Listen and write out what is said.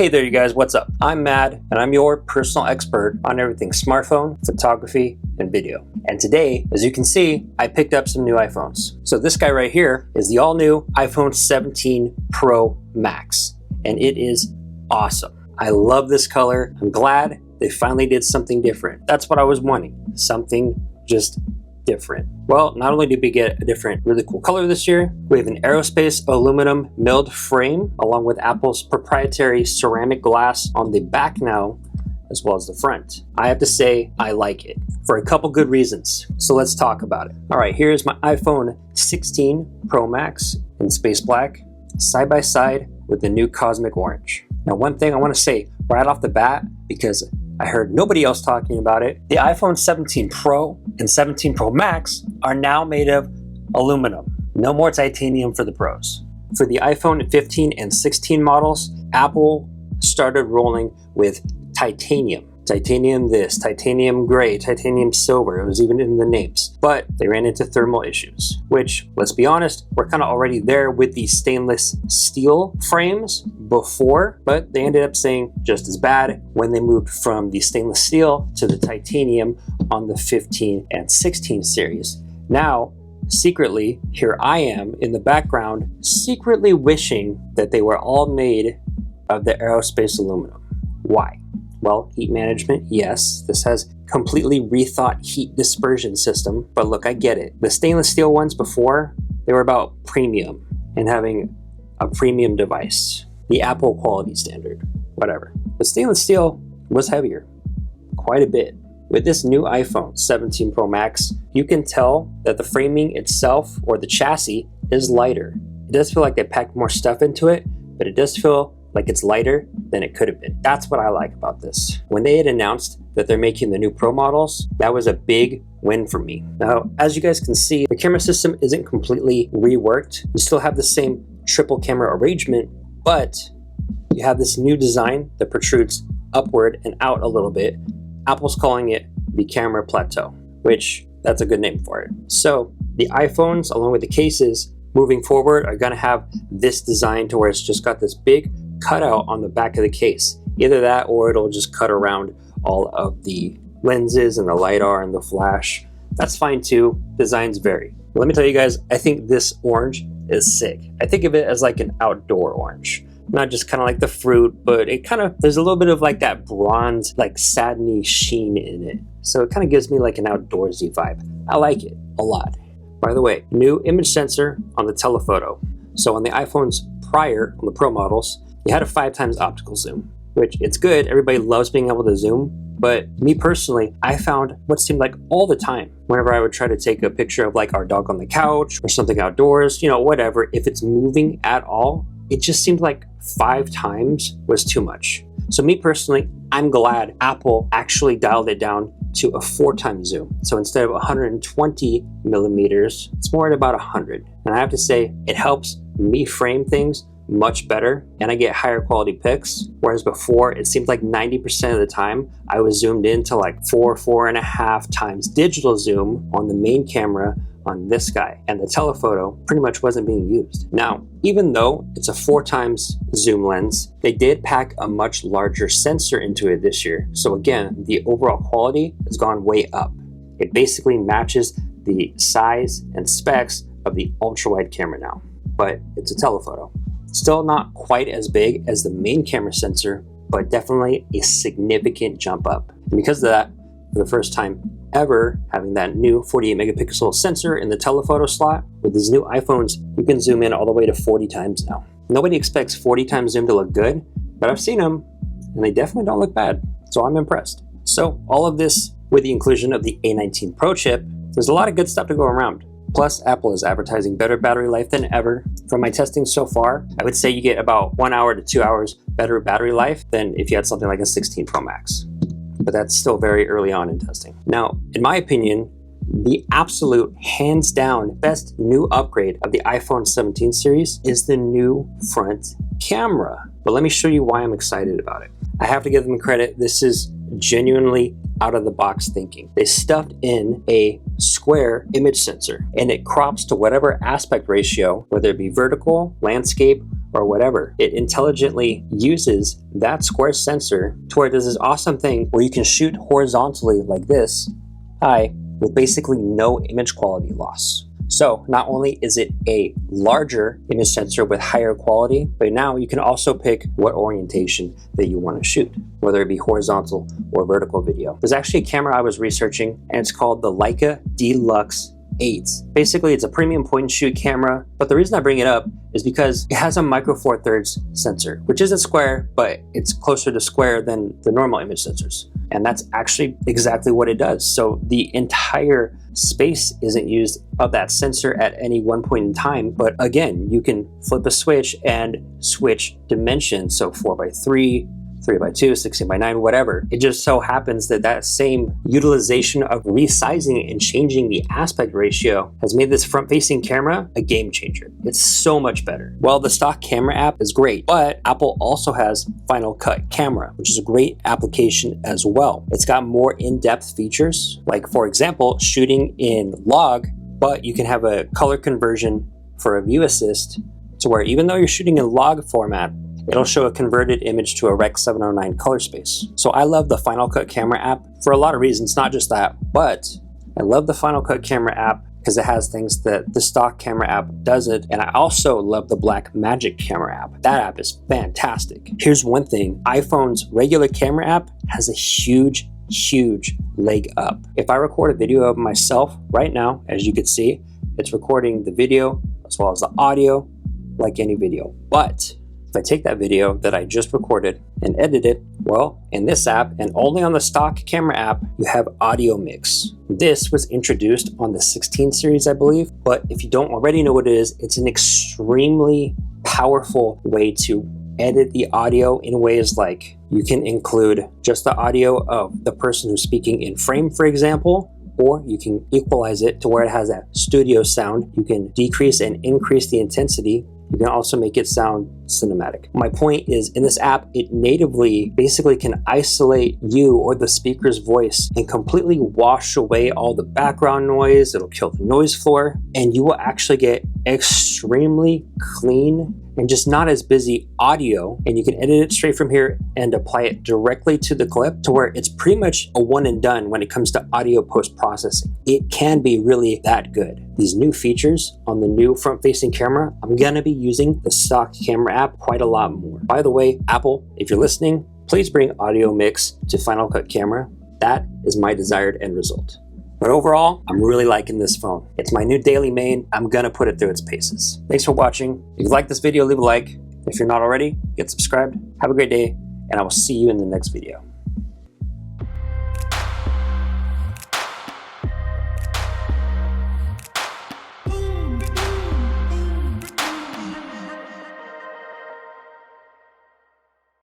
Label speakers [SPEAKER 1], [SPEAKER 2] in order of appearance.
[SPEAKER 1] Hey there you guys, what's up? I'm Mad and I'm your personal expert on everything smartphone, photography, and video. And today, as you can see, I picked up some new iPhones. So this guy right here is the all new iPhone 17 Pro Max, and it is awesome. I love this color. I'm glad they finally did something different. That's what I was wanting, something just different. Well, not only did we get a different really cool color this year, we have an aerospace aluminum milled frame along with Apple's proprietary ceramic glass on the back now, as well as the front. I have to say I like it for a couple good reasons. So let's talk about it. All right, here's my iPhone 16 Pro Max in space black, side by side with the new cosmic orange. Now, one thing I want to say right off the bat, because I heard nobody else talking about it, the iPhone 17 Pro and 17 Pro Max are now made of aluminum. No more titanium for the pros. For the iPhone 15 and 16 models, Apple started rolling with titanium. Titanium this, titanium gray, titanium silver, it was even in the names. But they ran into thermal issues, which, let's be honest, we're kind of already there with the stainless steel frames before, but they ended up saying just as bad when they moved from the stainless steel to the titanium on the 15 and 16 series. Now, secretly, here I am in the background, secretly wishing that they were all made of the aerospace aluminum. Why? Well, heat management, yes. This has completely rethought heat dispersion system, but look, I get it. The stainless steel ones before, they were about premium and having a premium device. The Apple quality standard, whatever. The stainless steel was heavier, quite a bit. With this new iPhone 17 Pro Max, you can tell that the framing itself, or the chassis, is lighter. It does feel like they packed more stuff into it, but it does feel like it's lighter than it could have been. That's what I like about this. When they had announced that they're making the new Pro models, that was a big win for me. Now, as you guys can see, the camera system isn't completely reworked. You still have the same triple camera arrangement, but you have this new design that protrudes upward and out a little bit. Apple's calling it the camera plateau, which that's a good name for it. So the iPhones, along with the cases, moving forward are gonna have this design to where it's just got this big cutout on the back of the case. Either that or it'll just cut around all of the lenses and the LiDAR and the flash. That's fine too. Designs vary. But let me tell you guys, I think this orange is sick. I think of it as like an outdoor orange. Not just kind of like the fruit, but it kind of, there's a little bit of like that bronze, like satiny sheen in it. So it kind of gives me like an outdoorsy vibe. I like it a lot. By the way, new image sensor on the telephoto. So on the iPhones prior, on the Pro models, you had a 5x optical zoom, which it's good. Everybody loves being able to zoom. But me personally, I found what seemed like all the time, whenever I would try to take a picture of like our dog on the couch or something outdoors, you know, whatever, if it's moving at all, it just seemed like 5 times was too much. So me personally, I'm glad Apple actually dialed it down to a 4x zoom. So instead of 120 millimeters, it's more at about 100. And I have to say, it helps me frame things much better and I get higher quality pics. Whereas before, it seemed like 90% of the time I was zoomed into like 4.5 times digital zoom on the main camera on this guy, and the telephoto pretty much wasn't being used. Now, even though it's a 4x zoom lens, they did pack a much larger sensor into it this year. So again, the overall quality has gone way up. It basically matches the size and specs of the ultra wide camera now, but it's a telephoto. Still not quite as big as the main camera sensor, but definitely a significant jump up. And because of that, for the first time ever, having that new 48 megapixel sensor in the telephoto slot, with these new iPhones, you can zoom in all the way to 40 times now. Nobody expects 40 times zoom to look good, but I've seen them and they definitely don't look bad. So I'm impressed. So all of this with the inclusion of the A19 Pro chip, there's a lot of good stuff to go around. Plus, Apple is advertising better battery life than ever. From my testing so far, I would say you get about 1 hour to 2 hours better battery life than if you had something like a 16 Pro Max. But that's still very early on in testing. Now, in my opinion, the absolute hands down best new upgrade of the iPhone 17 series is the new front camera. But let me show you why I'm excited about it. I have to give them credit. This is genuinely out of the box thinking. They stuffed in a square image sensor and it crops to whatever aspect ratio, whether it be vertical, landscape, or whatever. It intelligently uses that square sensor to where it does this awesome thing where you can shoot horizontally like this, high, with basically no image quality loss. So not only is it a larger image sensor with higher quality, but now you can also pick what orientation that you want to shoot, whether it be horizontal or vertical video. There's actually a camera I was researching, and it's called the Leica Deluxe 8. Basically, it's a premium point and shoot camera, but the reason I bring it up is because it has a micro four thirds sensor, which isn't square, but it's closer to square than the normal image sensors. And that's actually exactly what it does. So the entire space isn't used of that sensor at any one point in time, but again, you can flip a switch and switch dimensions. So 4:3, 3:2, 16:9, whatever. It just so happens that that same utilization of resizing and changing the aspect ratio has made this front-facing camera a game changer. It's so much better. Well, the stock camera app is great, but Apple also has Final Cut Camera, which is a great application as well. It's got more in-depth features, like for example, shooting in log, but you can have a color conversion for a view assist to where even though you're shooting in log format, it'll show a converted image to a Rec. 709 color space. So I love the Final Cut Camera app for a lot of reasons, not just that, but I love the Final Cut Camera app because it has things that the stock camera app doesn't. And I also love the Blackmagic camera app. That app is fantastic. Here's one thing, iPhone's regular camera app has a huge leg up. If I record a video of myself right now, as you can see, it's recording the video as well as the audio like any video. But if I take that video that I just recorded and edit it, well, in this app and only on the stock camera app, you have audio mix. This was introduced on the 16 series, I believe, but if you don't already know what it is, it's an extremely powerful way to edit the audio in ways like you can include just the audio of the person who's speaking in frame, for example, or you can equalize it to where it has that studio sound. You can decrease and increase the intensity. You can also make it sound cinematic. My point is, in this app, it natively basically can isolate you or the speaker's voice and completely wash away all the background noise. It'll kill the noise floor, and you will actually get extremely clean and just not as busy audio, and you can edit it straight from here and apply it directly to the clip to where it's pretty much a one and done when it comes to audio post-processing. It can be really that good. These new features on the new front-facing camera, I'm gonna be using the stock camera app quite a lot more. By the way, Apple, if you're listening, please bring audio mix to Final Cut Camera. That is my desired end result. But overall, I'm really liking this phone. It's my new daily main. I'm gonna put it through its paces. Thanks for watching. If you like this video, leave a like. If you're not already, get subscribed. Have a great day, and I will see you in the next video.